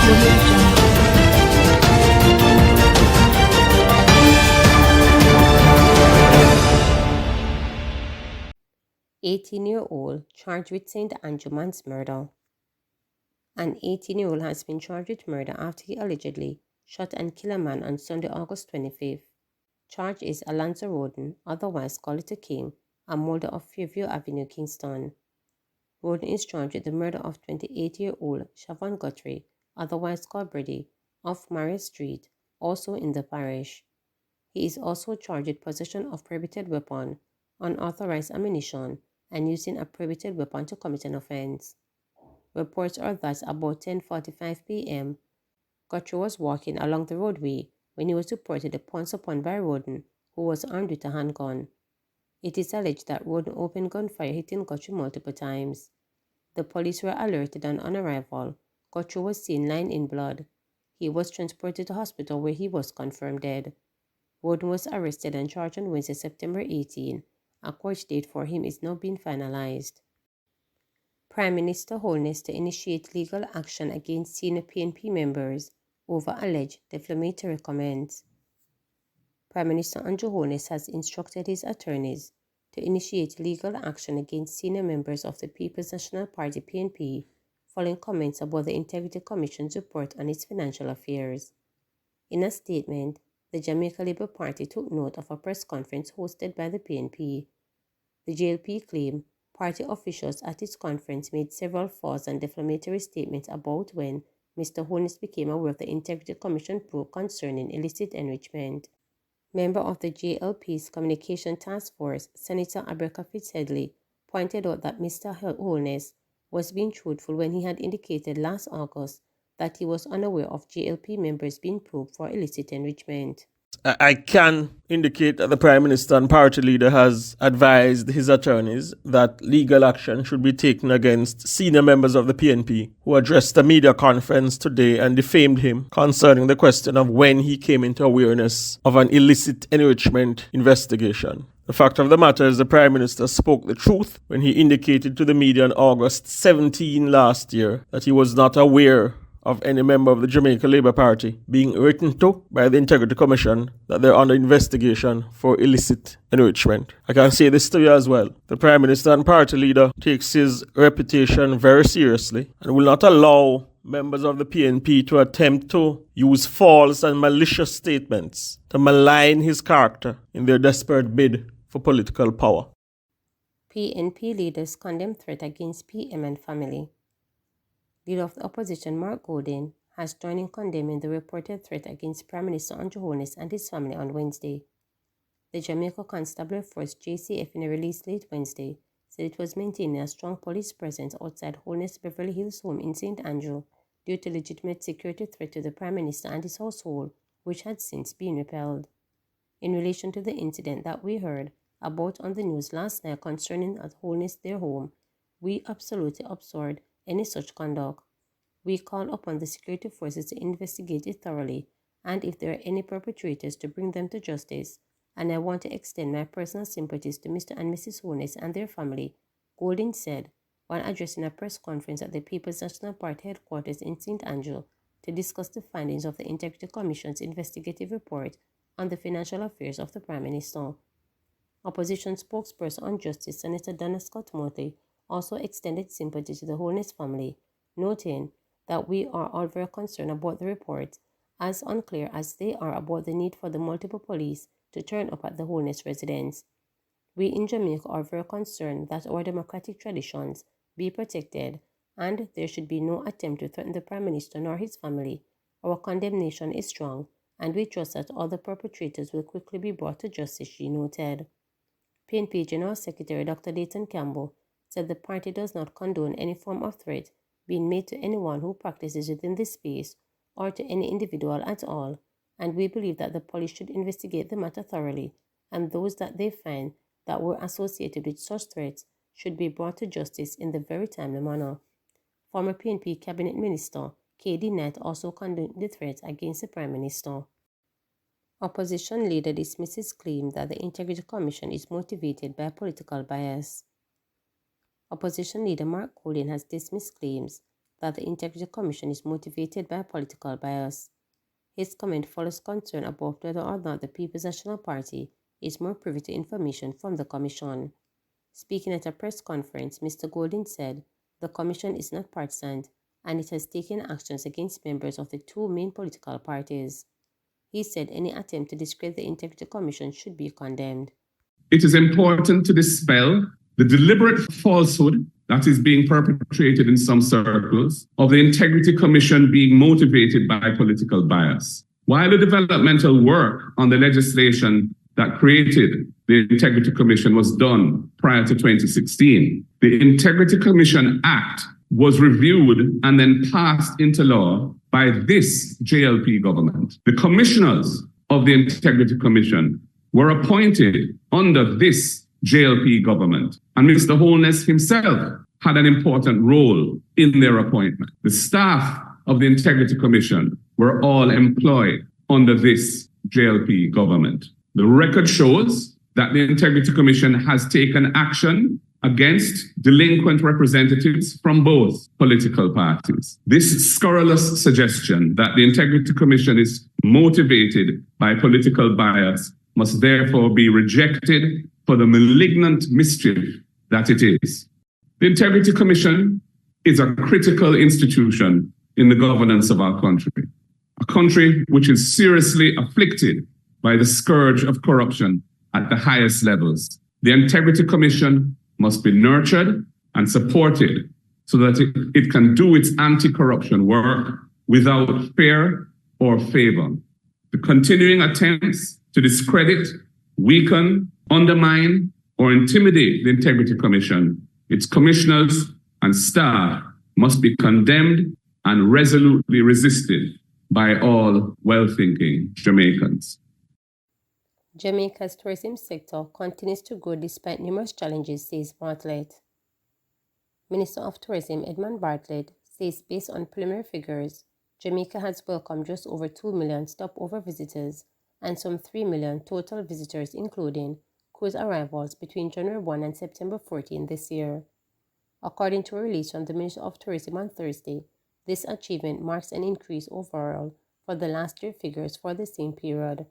Audio Jungle. 18-year-old charged with St Anre man's murder. An 18-year-old has been charged with murder after he allegedly shot and killed a man on Sunday, August 25th. Charge is Alonzo Roden, otherwise called Little King, a molder of Fairview Avenue, Kingston. Roden is charged with the murder of 28-year-old Siobhan Guthrie, otherwise called Brady, of Maria Street, also in the parish. He is also charged with possession of prohibited weapon, unauthorized ammunition, and using a prohibited weapon to commit an offense. Reports are that about 10:45 p.m., Guthrie was walking along the roadway when he was reportedly pounced upon by Roden, who was armed with a handgun. It is alleged that Roden opened gunfire, hitting Guthrie multiple times. The police were alerted, and on arrival, Guthrie was seen lying in blood. He was transported to hospital where he was confirmed dead. Roden was arrested and charged on Wednesday, September 18. A court date for him is now being finalized. Prime Minister Holness to initiate legal action against senior PNP members over alleged defamatory comments. Prime Minister Andrew Holness has instructed his attorneys to initiate legal action against senior members of the People's National Party PNP following comments about the Integrity Commission's report on its financial affairs. In a statement, the Jamaica Labour Party took note of a press conference hosted by the PNP. The JLP claimed party officials at its conference made several false and defamatory statements about when Mr. Holness became aware of the Integrity Commission probe concerning illicit enrichment. Member of the JLP's Communication Task Force, Senator Aberka Fitzheadley, pointed out that Mr. Holness was being truthful when he had indicated last August that he was unaware of JLP members being probed for illicit enrichment. I can indicate that the Prime Minister and party leader has advised his attorneys that legal action should be taken against senior members of the PNP who addressed a media conference today and defamed him concerning the question of when he came into awareness of an illicit enrichment investigation. The fact of the matter is the Prime Minister spoke the truth when he indicated to the media on August 17 last year that he was not aware of any member of the Jamaica Labour Party being written to by the Integrity Commission that they're under investigation for illicit enrichment. I can say this to you as well. The Prime Minister and party leader takes his reputation very seriously and will not allow members of the PNP to attempt to use false and malicious statements to malign his character in their desperate bid for political power. PNP leaders condemn threat against PM and family. Leader of the opposition, Mark Golding, has joined in condemning the reported threat against Prime Minister Andrew Holness and his family on Wednesday. The Jamaica Constabulary Force JCF, in a release late Wednesday, said it was maintaining a strong police presence outside Holness' Beverly Hills home in St Anre due to legitimate security threat to the Prime Minister and his household, which had since been repelled. In relation to the incident that we heard about on the news last night concerning at Holness their home, we absolutely abhorred any such conduct. We call upon the security forces to investigate it thoroughly, and if there are any perpetrators, to bring them to justice. And I want to extend my personal sympathies to Mr. and Mrs. Holness and their family, Golding said while addressing a press conference at the People's National Party headquarters in St Anre to discuss the findings of the Integrity Commission's investigative report on the financial affairs of the Prime Minister. Opposition spokesperson on Justice, Senator Donna Scott Motley, also extended sympathy to the Holness family, noting that we are all very concerned about the report, as unclear as they are about the need for the multiple police to turn up at the Holness residence. We in Jamaica are very concerned that our democratic traditions be protected and there should be no attempt to threaten the Prime Minister nor his family. Our condemnation is strong and we trust that all the perpetrators will quickly be brought to justice, she noted. PNP General Secretary Dr. Leighton Campbell said the party does not condone any form of threat being made to anyone who practices within this space or to any individual at all, and we believe that the police should investigate the matter thoroughly, and those that they find that were associated with such threats should be brought to justice in the very timely manner. Former PNP Cabinet Minister K.D. Knight also condemned the threat against the Prime Minister. Opposition leader dismisses claim that the Integrity Commission is motivated by political bias. Opposition leader Mark Golding has dismissed claims that the Integrity Commission is motivated by political bias. His comment follows concern about whether or not the People's National Party is more privy to information from the Commission. Speaking at a press conference, Mr. Golding said the Commission is not partisan and it has taken actions against members of the two main political parties. He said any attempt to discredit the Integrity Commission should be condemned. It is important to dispel the deliberate falsehood that is being perpetrated in some circles of the Integrity Commission being motivated by political bias. While the developmental work on the legislation that created the Integrity Commission was done prior to 2016, the Integrity Commission Act was reviewed and then passed into law by this JLP government. The commissioners of the Integrity Commission were appointed under this JLP government, and Mr. Holness himself had an important role in their appointment. The staff of the Integrity Commission were all employed under this JLP government. The record shows that the Integrity Commission has taken action against delinquent representatives from both political parties. This scurrilous suggestion that the Integrity Commission is motivated by political bias must therefore be rejected for the malignant mischief that it is. The Integrity Commission is a critical institution in the governance of our country, a country which is seriously afflicted by the scourge of corruption at the highest levels. The Integrity Commission must be nurtured and supported so that it can do its anti-corruption work without fear or favor. The continuing attempts to discredit, weaken, undermine, or intimidate the Integrity Commission, its commissioners and staff must be condemned and resolutely resisted by all well-thinking Jamaicans. Jamaica's tourism sector continues to grow despite numerous challenges, says Bartlett. Minister of Tourism Edmund Bartlett says based on preliminary figures, Jamaica has welcomed just over 2 million stopover visitors and some 3 million total visitors, including cruise arrivals between January 1 and September 14 this year. According to a release from the Minister of Tourism on Thursday, this achievement marks an increase overall for the last year figures for the same period.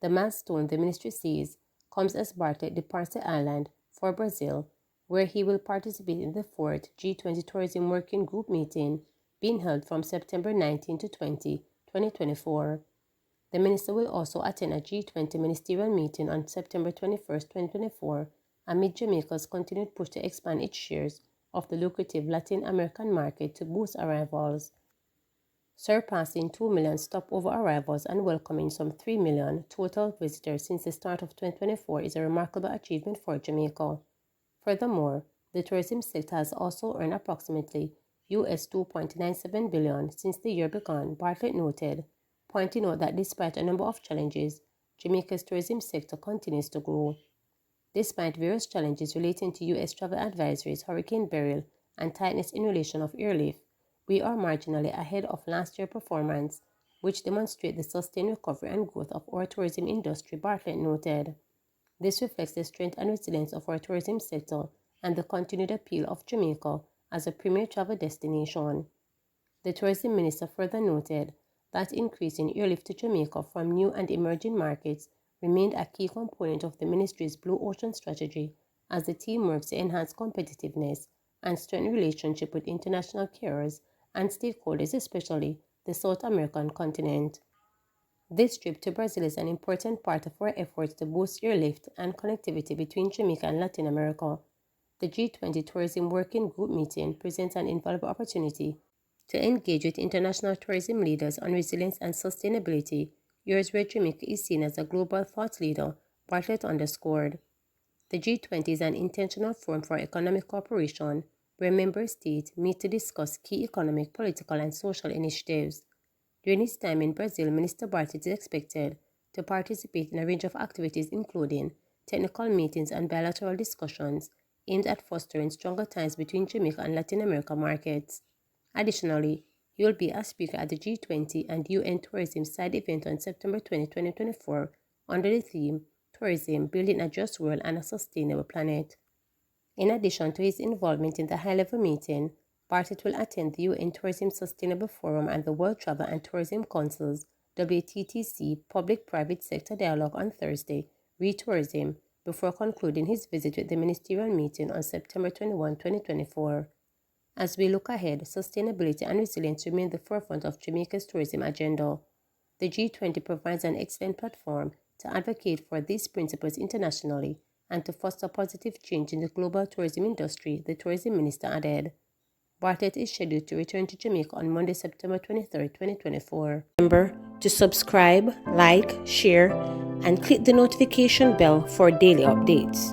The milestone, the ministry says, comes as Bartlett departs the island for Brazil, where he will participate in the 4th G20 Tourism Working Group meeting being held from September 19 to 20, 2024. The minister will also attend a G20 ministerial meeting on September 21, 2024, amid Jamaica's continued push to expand its shares of the lucrative Latin American market to boost arrivals. Surpassing 2 million stopover arrivals and welcoming some 3 million total visitors since the start of 2024 is a remarkable achievement for Jamaica. Furthermore, the tourism sector has also earned approximately US $2.97 billion since the year began, Bartlett noted, pointing out that despite a number of challenges, Jamaica's tourism sector continues to grow. Despite various challenges relating to US travel advisories, Hurricane Beryl, and tightness in relation of airlift, we are marginally ahead of last year's performance, which demonstrates the sustained recovery and growth of our tourism industry, Bartlett noted. This reflects the strength and resilience of our tourism sector and the continued appeal of Jamaica as a premier travel destination. The tourism minister further noted that increase in airlift to Jamaica from new and emerging markets remained a key component of the ministry's Blue Ocean strategy as the team works to enhance competitiveness and strengthen relationship with international carriers and stakeholders, especially the South American continent. This trip to Brazil is an important part of our efforts to boost airlift and connectivity between Jamaica and Latin America. The G20 Tourism Working Group meeting presents an invaluable opportunity to engage with international tourism leaders on resilience and sustainability, years where Jamaica is seen as a global thought leader, Bartlett underscored. The G20 is an intentional forum for economic cooperation where member states meet to discuss key economic, political, and social initiatives. During his time in Brazil, Minister Bartlett is expected to participate in a range of activities including technical meetings and bilateral discussions aimed at fostering stronger ties between Jamaica and Latin America markets. Additionally, he will be a speaker at the G20 and UN Tourism Side event on September 20, 2024 under the theme Tourism, Building a Just World and a Sustainable Planet. In addition to his involvement in the high-level meeting, Bartlett will attend the UN Tourism Sustainable Forum and the World Travel and Tourism Council's WTTC Public-Private Sector Dialogue on Thursday, Re-Tourism, before concluding his visit with the ministerial meeting on September 21, 2024. As we look ahead, sustainability and resilience remain the forefront of Jamaica's tourism agenda. The G20 provides an excellent platform to advocate for these principles internationally and to foster positive change in the global tourism industry, the tourism minister added. Bartlett is scheduled to return to Jamaica on Monday, September 23, 2024. Remember to subscribe, like, share, and click the notification bell for daily updates.